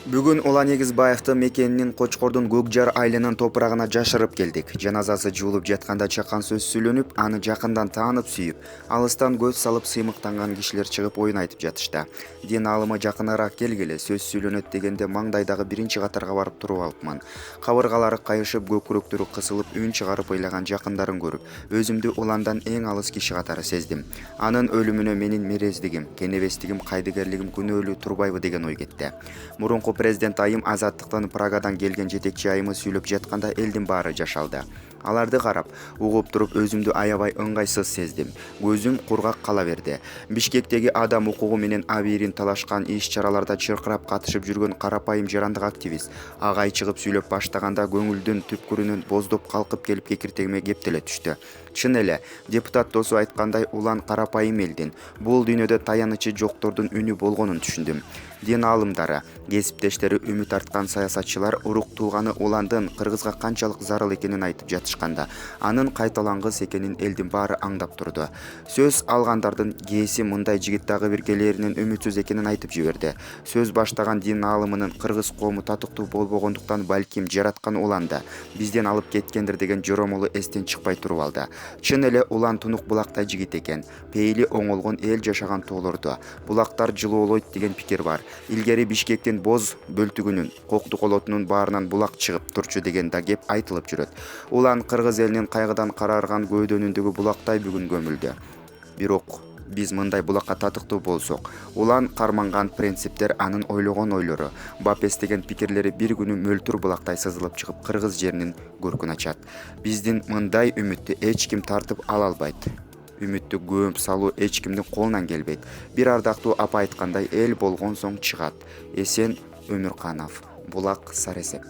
Бүгүн Улан Эгизбаевди мекенинин Кочкордун Көкжар айылынын топурагына жашырып келдик. Жаназасы жуулуп жатканда чакан сөз сүйлөнүп, аны жакындан таанып сүйүп, алыстан көз салып сыймыктанган кишилер чыгып оюн айтып жатышты. Дин аалымы жакыныраак келгиле, сөз сүйлөнөт дегенде маңдайдагы биринчи катарга барып туруп алыпмын. Кабыргалары кайышып, көкүрөктөрү кысылып, үн чыгарып ыйлаган жакындарын көрүп, өзүмдү уландан эң алыс киши катары сездим. Анын өлүмүнө менин мерездигим, кенебестигим, кайдыгерлигим күнөөлүү турбайбы деген ой кетти. Мурунку президент айым Азаттыктын Прагадан келген жетекчи айымы сүйлөп жатканда элдин баары жашалды. Аларды карап, угуп туруп өзүмдү аябай ыңгайсыз сездим. Көзүм кургак кала берди. Бишкектеги адам укугу менен абийирин талашкан иш-чараларда чыркырап катышып жүргөн карапайым жарандык активист агай чыгып сүйлөп баштаганда көңүлдүн түпкүрүнөн боздоп калкып келип кекиртегиме кептеле түштү. Чын эле, депутат досу айткандай, улан карапайым элдин, бул дүйнөдө таянычы жоктордун үнү болгонун түшүндүм. Дин аалымдары, кесиптештери, үмүт арткан саясатчылар урук тууганы Уландын Кыргызга канчалык зарыл экенин айтып жатышканда, анын кайталангыс экенин элдин баары аңдап турду. Сөз алгандардын кээси мындай жигит дагы бир келээринен үмүтсүз экенин айтып жиберди. Сөз баштаган дин аалымынын кыргыз коому татыктуу болбогондуктан балким жараткан Уланды бизден алып кеткендир деген жоромолу эстен чыкпай туруп алды. Чын эле Улан тунук булактай жигит экен. Пейили оңолгон эл жашаган тоолордо булактар жылоолойт деген пикир бар. Илгери Бишкектин Боз бөлтүгүнүн, Кокту колотунун баарынан булак чыгып турчу деген да кеп айтылып жүрөт. Улан кыргыз элинин кайгыдан карарган көөдөнүндөгү булактай бүгүн көмүлдү. Бирок биз мындай булакка татыктуу болсок, Улан карманган принциптер, анын ойлогон ойлору, бап эстеген пикирлери бир күнү мөлтүр булактай сызылып чыгып кыргыз жеринин көркүн ачат. Биздин мындай үмүттү эч ким тартып ала албайт. Үмүттү көмүп салуу эч кимдин колунан келбейт. Бир ардактуу апа айткандай, эл болгон соң чыгат. Эсен Өмүрканов, Булак Сарысеп.